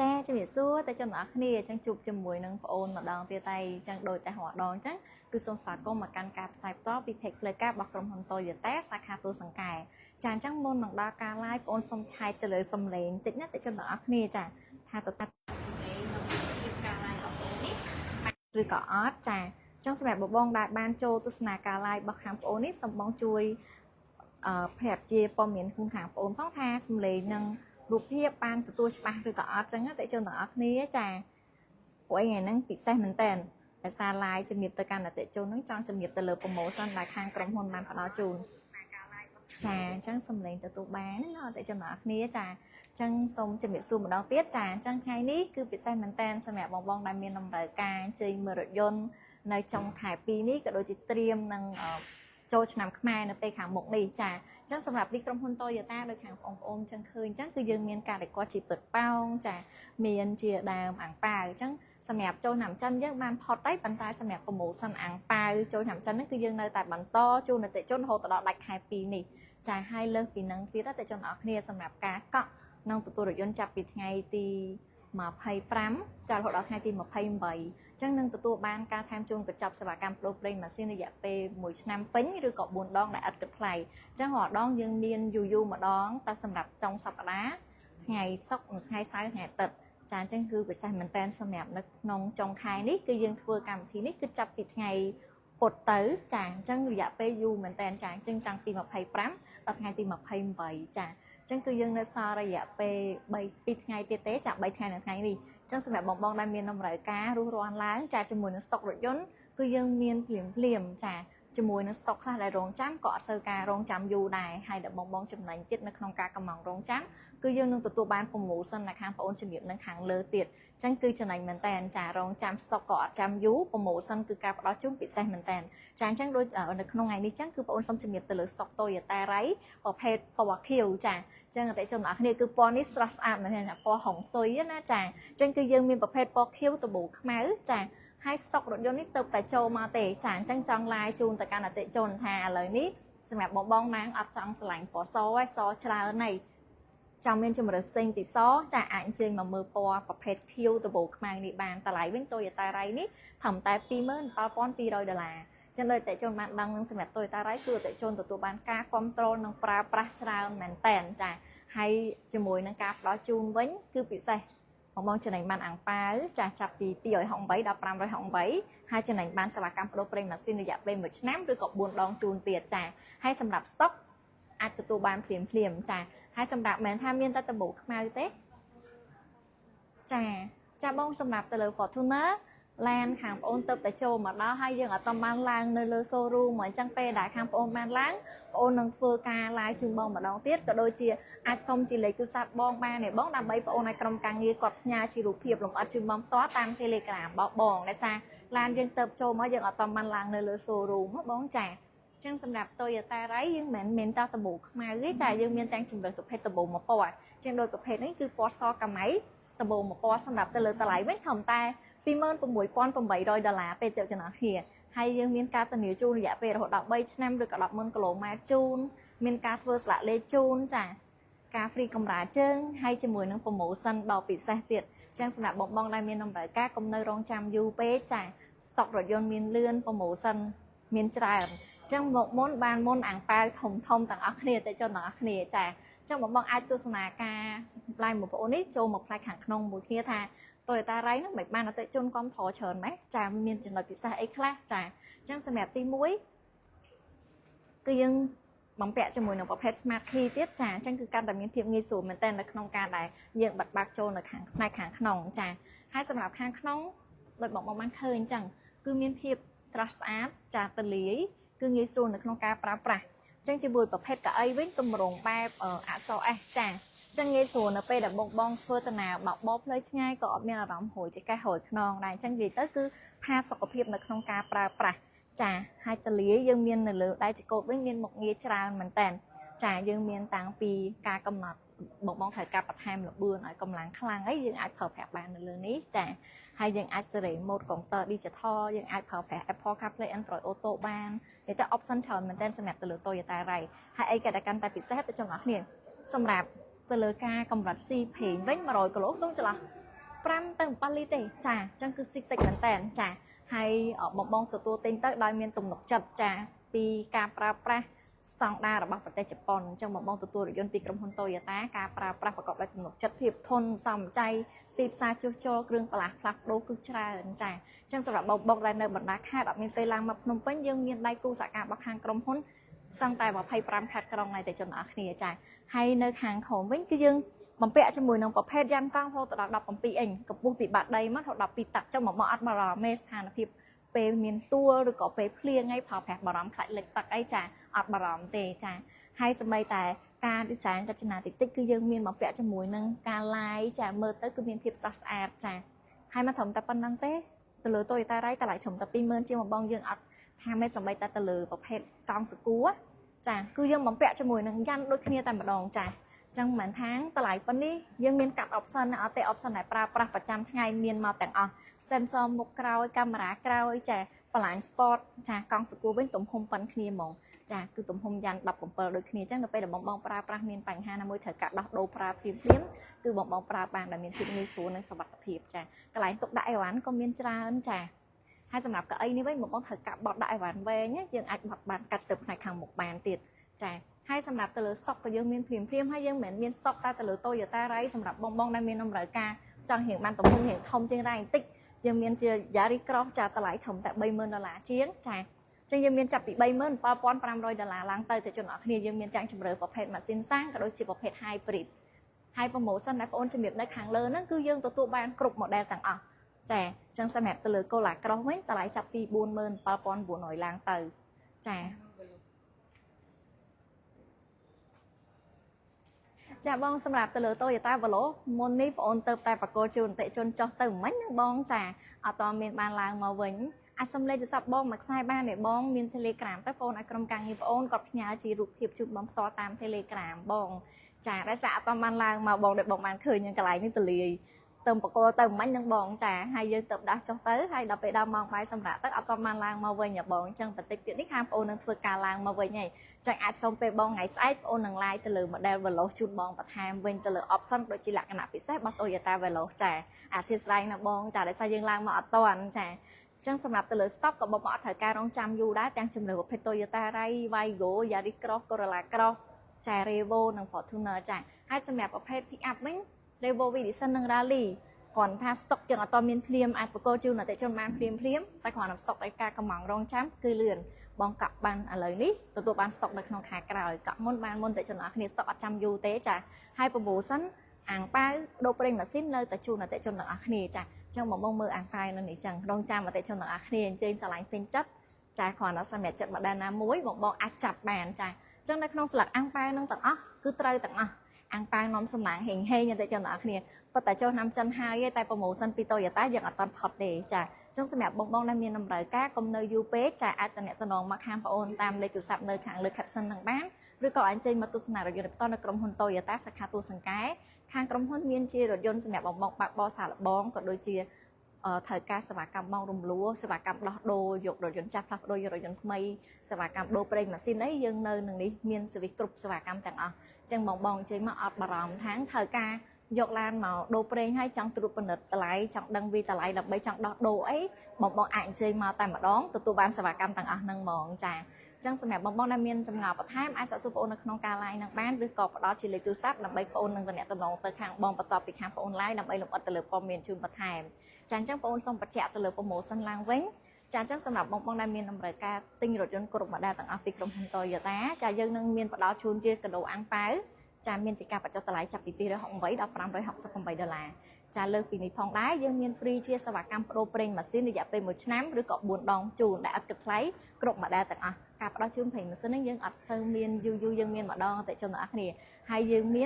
ចាជំរាបសួរតែចំណាក់គ្នាអញ្ចឹងជួបជាមួយនឹងបងអូនម្ដងទៀតហើយអញ្ចឹងដោយតែម្ដងអញ្ចឹងគឺសូមស្វាគមន៍មកកាន់ការផ្សាយបន្តពី Page ផ្លូវការរបស់ក្រុមហ៊ុន Toyota សាខាទូសង្កែចាអញ្ចឹងមុននឹងដល់ការ live បងអូនសូមឆែកទៅលើសំឡេងតិចណាតែចំណាក់គ្នាចាថាទៅតាសំឡេងនៅពីការ live របស់បងនេះឬក៏អត់ចាអញ្ចឹងសម្រាប់បងដែលបានចូលទស្សនាការ live របស់ខាងបងអូននេះសូមបងជួយប្រាប់ជាព័ត៌មានខាងបងអូនផងថាសំឡេងនឹងរូបភាពបានទទួលច្បាស់ឬក៏អត់ចឹងតែជនទាំងអស់គ្នាចាពួកឯងហ្នឹងពិសេសមែនតើដោយសារ live ជំរាបទៅកាន់អតិថិជនហ្នឹងចង់ជំរាបទៅលើ promotion ដែលខាងក្រុមហ៊ុនបានផ្ដល់ជូនចាអញ្ចឹងសំឡេងទទួលបានណាអតិថិជនទាំងអស់គ្នាចាអញ្ចឹងសូមជំរាបសួរម្ដងទៀតចាអញ្ចឹងថ្ងៃនេះគឺពិសេសមែនតើសម្រាប់បងដែលមានតម្រូវការជ័យមើលរថយន្តនៅចុងខែ2នេះក៏ដូចជាត្រៀមនឹងចូលឆ្នាំខ្មែរនៅពេលខាងមុខនេះចាអញ្ចឹងសម្រាប់នេះក្រុមហ៊ុន Toyota ដោយខាងបងប្អូនអញ្ចឹងឃើញអញ្ចឹងគឺយើងមានការរៀបរាប់ជាពិតប៉ោងចាមានជាដើមអាំងប៉ាវអញ្ចឹងសម្រាប់ចូលឆ្នាំចិនយើងបានផុតហើយប៉ុន្តែសម្រាប់ promotion អាំងប៉ាវចូលឆ្នាំចិនហ្នឹងគឺយើងនៅតែបន្តជូនអតិថិជនរហូតដល់ដាច់ខែ2នេះចាហើយលើសពីហ្នឹងទៀតអតិថិជនអរគ្នាសម្រាប់ការកក់នឹងទទួលរថយន្តចាប់ពីថ្ងៃទី25ចារហូតដល់ថ្ងៃទី28អញ្ចឹងនឹងទទួលបានការថែមជូនកញ្ចប់សេវាកម្មប្ដូរប្រេងម៉ាស៊ីនរយៈពេល1ឆ្នាំពេញឬក៏4ដងដែលឥតគិតថ្លៃអញ្ចឹងរាល់ដងយើងមានយូរម្ដងតែសម្រាប់ចុងសប្ដាហ៍ថ្ងៃសុក្រនិងថ្ងៃសៅរ៍ថ្ងៃអាទិត្យចាអញ្ចឹងគឺពិសេសមែនតើសម្រាប់នៅក្នុងចុងខែនេះគឺយើងធ្វើកម្មវិធីនេះគឺចាប់ពីថ្ងៃពុធទៅចាអញ្ចឹងរយៈពេលយូរមែនតើចាអញ្ចឹងតាំងពី25ដល់ថ្ងៃទី28ចាអញ្ចឹងគឺយើងនៅសល់រយៈពេល2ថ្ងៃទៀតទេចា3ថ្ងៃនៅថ្ងៃនេះអញ្ចឹងសម្រាប់បងដែលមានតម្រូវការរស់រាន់ឡើងចាជាមួយនឹងស្តុករថយន្តគឺយើងមានភ្លាមចាជាមួយនឹងស្តុកខ្លះដែលរងចាំក៏អត់សូវការរងចាំយូរដែរហើយដល់បងចំណេញទៀតនៅក្នុងការកំងរងចាំគឺយើងនឹងទទួលបាន promotion នៅខាងបងអូនជំរាបនឹងខាងលើទៀតអញ្ចឹងគឺចំណេញមែនតើចារងចាំស្តុកក៏អត់ចាំយូរ promotion គឺការផ្ដល់ជូនពិសេសមែនតើចាអញ្ចឹងដូចនៅក្នុងថ្ងៃនេះអញ្ចឹងគឺបងអូនសូមជំរាបទៅលើស្តុក Toyota Ray ប្រភេទពណ៌ខៀវចាអញ្ចឹងអតិថិជនអ្នកគ្នាគឺពណ៌នេះស្រស់ស្អាតមែនទេពណ៌ហុងស៊ុយណាចាអញ្ចឹងគឺយើងមានប្រភេទពណ៌ខៀវតបូខ្មៅចាហើយស្តុករថយន្តនេះទៅតែចូលមកទេចាអញ្ចឹងចង់ឡាយជូនទៅកាន់អតិថិជនថាឥឡូវនេះសម្រាប់បងណាងអត់ចង់ឆ្លាញ់ពណ៌សហើយសច្រើនហើយចង់មានជំរើសផ្សេងពីសចាអាចអញ្ជើញមកមើលពណ៌ប្រភេទខៀវតបូខ្មៅនេះបានតម្លៃវិញ Toyota Ray នេះត្រឹមតែ$27,200ចឹងដោយអតិថិជនបានដឹងនឹងសម្រាប់ Toyota Ray គឺអតិថិជនទទួលបានការគ្រប់គ្រងនិងប្រើប្រាស់ច្រើនមែនតែនចាហើយជាមួយនឹងការផ្ដល់ជូនវិញគឺពិសេសបងចំណេញបានអាំងប៉ាវចាស់ចាប់ពី268ដល់568ហើយចំណេញបានសេវាកម្មប្ដូរប្រេងម៉ាស៊ីនរយៈពេល1ឆ្នាំឬក៏4ដងជូនទៀតចាហើយសម្រាប់ស្តុកអាចទទួលបានភ្លាមចាហើយសម្រាប់មែនថាមានតែដំបូលខ្មៅទេចាបងសម្រាប់ទៅលើ Fortuner ឡានខាងបងអូនទៅតែចូលមកដល់ហើយយើងអត់តំបានឡើងនៅលើ showroom អញ្ចឹងពេលដែលខាងបងអូនបានឡើងបងអូននឹងធ្វើការ live ជូនបងម្ដងទៀតក៏ដូចជាអាចសុំជាលេខទូរស័ព្ទបងបានទេបងដើម្បីបងអូនឲ្យក្រុមការងារគាត់ផ្ញើជារូបភាពលម្អិតជូនបងផ្ទាល់តាម Telegram បងដោយសារឡានយើងទៅចូលមកយើងអត់តំបានឡើងនៅលើ showroom បងចាអញ្ចឹងសម្រាប់ Toyota Ray យើងមិនមែនតែដំបូលខ្មៅទេចាយើងមានទាំងជំរើសប្រភេទដំបូលមួយពណ៌អញ្ចឹងដោយប្រភេទនេះគឺពណ៌សកាម៉ៃដំបូលមួយពណ៌សម្រាប់ទៅលើតម្លៃវិញត្រឹមតែ$26,800ទេចុះចំណាស់គ្នាហើយយើងមានការធានាជូនរយៈពេលរហូតដល់3ឆ្នាំឬក៏100000គីឡូម៉ែត្រជូនមានការធ្វើស្លាកលេខជូនចាការ free កម្រាលជើងហើយជាមួយនឹង promotion ដ៏ពិសេសទៀតអញ្ចឹងសម្រាប់បងដែលមានតម្រូវការកុំនៅរងចាំយូរពេកចាស្តុករថយន្តមានលឿន promotion មានច្រើនអញ្ចឹងមកមុនបានមុនអាំងប៉ាវធំទាំងអស់គ្នាទៅចុះទាំងអស់គ្នាចាអញ្ចឹងបងអាចទស្សនាការ live របស់បងអូននេះចូលមកផ្នែកខាងក្នុងមួយគ្នាថា Toyota Ray ហ្នឹងមិនបានអតិថិជនគ្រប់គ្រងច្រើនម៉េចចាមានចំណុចពិសេសអីខ្លះចាអញ្ចឹងសម្រាប់ទី1គឺយើងបំពាក់ជាមួយនឹងប្រភេទ Smart Key ទៀតចាអញ្ចឹងគឺកាន់តែមានភាពងាយស្រួលមែនទែននៅក្នុងការដែលយើងបិទបាក់ចូលនៅខាងផ្នែកខាងក្នុងចាហើយសម្រាប់ខាងក្នុងដោយបងបានឃើញអញ្ចឹងគឺមានភាពស្រស់ស្អាតចាទលាយគឺងាយស្រួលនៅក្នុងការប្រើប្រាស់អញ្ចឹងជាមួយប្រភេទកៅអីវិញទម្រង់បែបអក្សរ S ចាចឹងងាយស្រួលនៅពេលដែលបងធ្វើដំណើរបបផ្លូវឆ្ងាយក៏អត់មានអារម្មណ៍ហួយចកេះហួយខ្នងដែរអញ្ចឹងនិយាយទៅគឺផាសុខភាពនៅក្នុងការប្រើប្រាស់ចាហើយតលាយើងមាននៅលើដៃចកោតវិញមានមុខងារច្រើនមែនតើចាយើងមានតាំងពីការកំណត់បងត្រូវការបន្ថែមល្បឿនឲ្យកម្លាំងខ្លាំងអីយើងអាចប្រើប្រាស់បាននៅលើនេះចាហើយយើងអាចសេរី mode computer digital យើងអាចប្រើប្រាស់ Apple CarPlay Android Auto បាននិយាយទៅ option ច្រើនមែនតើសម្រាប់ទៅលើ Toyota Ray ហើយអីក៏តែកាន់តែពិសេសទៅចំណាស់គ្នាសម្រាប់ទៅលើការកម្រិត C ពេងវិញ100គីឡូក្នុងចន្លោះ 5 tới 7 លីត្រទេចាអញ្ចឹងគឺស៊ីតិចមែនតើចាហើយបងទទួលទិញទៅដោយមានទំនុកចិត្តចាពីការប្រើប្រាស់ស្តង់ដាររបស់ប្រទេសជប៉ុនអញ្ចឹងបងទទួលរថយន្តពីក្រុមហ៊ុន Toyota ការប្រើប្រាស់ប្រកបដោយទំនុកចិត្តភាពធន់សមចៃទីផ្សារជួសជុលគ្រឿងបន្លាស់ផ្លាស់ប្ដូរគឺច្រើនចាអញ្ចឹងសម្រាប់បងដែលនៅបណ្ដាខេត្តអត់មានពេលឡើងមកភ្នំពេញយើងមានដៃគូសហការរបស់ខាងក្រុមហ៊ុនសឹងតែ25ខេត្តក្រុងហើយតែជនអរគ្នាចាហើយនៅខាងក្រោមវិញគឺយើងបំពាក់ជាមួយនឹងប្រភេទយ៉ានកង់រហូតដល់17អិញកម្ពស់ពីបាតដីមកដល់12តាក់ចឹងមកអត់បារម្ភស្ថានភាពពេលមានទួលឬក៏ពេលភ្លៀងអីផលប្រាស់បារម្ភខ្លាចលិចទឹកអីចាអត់បារម្ភទេចាហើយសម្បីតែការ design រចនាតិចគឺយើងមានបំពាក់ជាមួយនឹងការ light ចាមើលទៅគឺមានភាពស្រស់ស្អាតចាហើយមកត្រឹមតែប៉ុណ្្នឹងទេទៅលើ Toyota Ray តម្លៃត្រឹមតែ20000ជាងបងយើងអត់ថាមិនសម្បីតែទៅលើប្រភេទកង់ស្គួរចាគឺយើងបំពាក់ជាមួយនឹងយ៉ាន់ដូចគ្នាតែម្ដងចាចឹងមិនថាតម្លៃប៉ុណ្នេះយើងមានកាត់ option អត់ទេ option ដែលប្រើប្រាស់ប្រចាំថ្ងៃមានមកទាំងអស់ sensor មុខក្រោយកាមេរ៉ាក្រោយចាបន្លាញ sport ចាកង់ស្គួរវិញទំហំប៉ុនគ្នាហ្មងចាគឺទំហំយ៉ាន់17ដូចគ្នាចឹងដល់ពេលដែលបងប្រើប្រាស់មានបញ្ហាណាមួយត្រូវកាត់ដោះដូរប្រើភ្លាមគឺបងប្រើបានដែលមានភាពងាយស្រួលនិងសុវត្ថិភាពចាកន្លែងទុកដាក់អីវ៉ាន់ក៏មានច្រើនចាហើយសម្រាប់កៅអីនេះវិញបងត្រូវកាត់បត់ដាក់អីវ៉ាន់វែងយើងអាចបត់បានកាត់ទៅផ្នែកខាងមុខបានទៀតចាហើយសម្រាប់ទៅលើ stock ក៏យើងមានព្រាមហើយយើងមិនមែនមាន stock តែទៅលើ Toyota Ray សម្រាប់បងដែលមានតម្រូវការចង់រៀងបានទំហំរៀងធំជាង Ray បន្តិចយើងមានជា Yaris Cross ចាតម្លៃធំតែ$30000ជាងចាចឹងយើងមានចាប់ពី$37500ឡើងទៅជនអរគ្នាយើងមានទាំងជម្រើសប្រភេទម៉ាស៊ីនសាំងក៏ដូចជាប្រភេទ hybrid ហើយ promotion ដែលបងអូនជំរាបនៅខាងលើហ្នឹងគឺយើងទទួលបានគ្រប់ model ទាំងអស់ចាចឹងសម្រាប់ទៅលើ Cola Cross វិញតម្លៃចាប់ពី47900ឡើងទៅចាចាបងសម្រាប់ទៅលើ Toyota Veloz មុននេះបងអូនទៅតែបកគោជូនអតិជនចុះទៅមិញណាបងចាអត់តមានបានឡើងមកវិញអាចសំលេងទូរស័ព្ទបងមួយខ្សែបានទេបងមាន Telegram ទៅបងឲ្យក្រុមការងារបងអូនគាត់ផ្ញើជារូបភាពជូនបងផ្ទាល់តាម Telegram បងចាដោយសារអត់បានឡើងមកបងដែលបងបានឃើញនឹងកន្លែងនេះទលាយទៅបកគោទៅមិញនឹងបងចាហើយយើងទៅដាស់ចុះទៅហើយដល់ពេលដល់ម៉ោងបាយសម្រាប់ទៅអត់បានឡើងមកវិញបងអញ្ចឹងបន្តិចទៀតនេះខាងបងអូននឹងធ្វើការឡើងមកវិញហើយចឹងអាចសុំពេលបងថ្ងៃស្អែកបងអូននឹង live ទៅលើ model Veloz ជូនបងបន្ថែមវិញទៅលើ option ដូចជាលក្ខណៈពិសេសរបស់ Toyota Veloz ចាអធិស្ឋានណាបងចាដោយសារយើងឡើងមកអត់តាន់ចាចឹងសម្រាប់ទៅលើ stock ក៏បងអត់ត្រូវការរងចាំយូរដែរទាំងជំរឿប្រភេទ Toyota Ray Vigo Yaris Cross Corolla Cross ចា Revo និង Fortuner ចាហើយសម្រាប់ប្រភេទ pick up វិញ Revo Vision និង Rally គ្រាន់ថា stock យើងអត់មានភ្លាមអាចបកគោជូនអតិថិជនបានភ្លាមតែគ្រាន់តែ stock ឲ្យការកំងរងចាំគឺលឿនបងកាក់បានឥឡូវនេះទទួលបាន stock នៅក្នុងខែក្រោយកាក់មុនបានមុនតែជនអរគ្នា stock អត់ចាំយូរទេចាហើយ promotion អាំងប៉ាវដូរប្រេងម៉ាស៊ីននៅតែជូនអតិថិជនទាំងអស់គ្នាចាចឹងបងមើលអាំងប៉ាវនៅនេះចឹងរងចាំអតិថិជនទាំងអស់គ្នាអញ្ជើញឆ្លាញ់ពេញចិត្តចាគ្រាន់តែសម្រាប់ចិត្តមកដែរណាមួយបងអាចចាប់បានចាចឹងនៅក្នុងស្លាកអាំងប៉ាវនឹងទាំងអស់គឺត្រូវទាំងអស់អាំងប៉ាវនំសំណាងហេងអតិថិជនទាំងអស់គ្នាប៉ុន្តែចូលឆ្នាំចិនហើយតែ promotion ពី Toyota យើងអត់បានផុតទេចាចឹងសម្រាប់បងដែលមានតម្រូវការកុំនៅយូរពេកចាអាចតំណងមកខាងបងអូនតាមលេខទូរស័ព្ទនៅខាងលើ caption នឹងបានឬក៏អាចចេញមកទស្សនារថយន្តផ្ទាល់នៅក្រុមហ៊ុន Toyota សាខាទួលសង្កែខាងក្រុមហ៊ុនមានជារថយន្តសម្រាប់បងបើកបរសាកល្បងក៏ដូចជាត្រូវការសេវាកម្មបងរំលោះសេវាកម្មដោះដូរយករថយន្តចាស់ផ្លាស់ប្ដូរយករថយន្តថ្មីសេវាកម្មដូរប្រេងម៉ាស៊ីនអីយើងនៅនឹងនេះមានសេវាគ្រប់សេវាកម្មទាំងអស់ចឹងបងអញ្ជើញមកអត់បារម្ភថាត្រូវការយកឡានមកដូរប្រេងហើយចង់ត្រួតពិនិត្យតម្លៃចង់ដឹងពីតម្លៃដើម្បីចង់ដោះដូរអីបងអាចអញ្ជើញមកតែម្ដងទទួលបានសេវាកម្មទាំងអស់ហ្នឹងហ្មងចាចឹងសម្រាប់បងដែលមានចម្ងល់បន្ថែមអាចសាកសួរបងអូននៅក្នុងការ live នឹងបានឬក៏ផ្ដល់ជាលេខទូរស័ព្ទដើម្បីបងអូននឹងតំណទៅខាងបងបន្ទាប់ពីខាងបងអូន live ដើម្បីលម្អិតទៅលើព័ត៌មានជូនបន្ថែមចាអញ្ចឹងបងអូនសូមបញ្ជាក់ទៅលើ promotion ឡើងវិញចាអញ្ចឹងសម្រាប់បងដែលមានតម្រូវការទិញរថយន្តគ្រប់ model ទាំងអស់ពីក្រុមហ៊ុន Toyota ចាយើងនឹងមានផ្ដល់ជូនជាកាដូអាំងប៉ាវចាមានជាការបញ្ចុះតម្លៃចាប់ពី$268ដល់$568ចាលើសពីនេះផងដែរយើងមាន free ជាសេវាកម្មប្ដូរប្រេងម៉ាស៊ីនរយៈពេល1ឆ្នាំឬក៏4ដងជូនដែលអត់គិតថ្លៃគ្រប់ model ទាំងអស់ការផ្ដល់ជូនប្រេងម៉ាស៊ីននេះយើងអត់សូវមានយូរយើងមានម្ដងតែចំណាក់គ្នាហើយយើងមា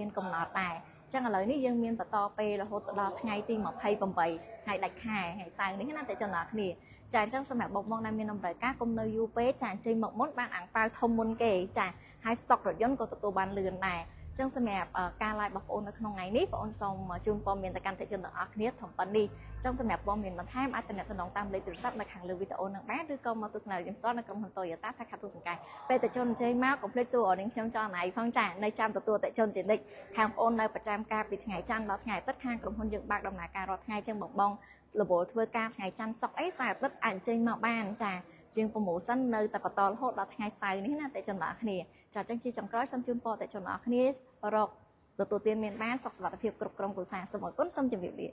នកំណត់ដែរចឹងឥឡូវនេះយើងមានបន្តពេលរហូតដល់ថ្ងៃទី28ថ្ងៃដាច់ខែថ្ងៃសៅរ៍នេះណាតែចំណាក់គ្នាចាអញ្ចឹងសម្រាប់បងដែលមានតម្រូវការកុំនៅយូរពេកចាអញ្ជើញមកមុនបានអាំងប៉ាវធំមុនគេចាហើយ stock រថយន្តក៏ទទួលបានលឿនដែរ ចឹងសម្រាប់ការ live របស់បងប្អូននៅក្នុងថ្ងៃនេះបងប្អូនសូមជូនព័ត៌មានទៅកាន់អតិថិជនទាំងអស់គ្នាធំប៉ុណ្នេះចឹងសម្រាប់ព័ត៌មានបន្ថែមអាចទំនាក់ទំនងតាមលេខទូរស័ព្ទនៅខាងលើវីដេអូនឹងបានឬក៏មកទស្សនាយើងផ្ទាល់នៅក្រុមហ៊ុន Toyota សាខាទូសង្កែពេលអតិថិជនអញ្ជើញមកកុំភ្លេចសួរអរនាងខ្ញុំចង់ណៃផងចានៅចាំទទួលអតិថិជនជានិច្ចខាងបងប្អូននៅប្រចាំការពីថ្ងៃច័ន្ទដល់ថ្ងៃអាទិត្យខាងក្រុមហ៊ុនយើងបើកដំណើរការរាល់ថ្ងៃចឹងបងរវល់ធ្វើការថ្ងៃច័ន្ទសុក្រអីសៅរ៍អាទិត្យអាចអញ្ជើញមកបានចាជាង promotion នៅតែបន្តរហូតដល់ថ្ងៃសៅរ៍នេះណាអតិថិជនទាំងអស់គ្នាចាចឹងជាចុងក្រោយសូមជូនពរអតិថិជនទាំងអស់គ្នារកទទួលទានមានបានសុខសុវត្ថិភាពគ្រប់ក្រុមគ្រួសារសូមអរគុណសូមជម្រាបលា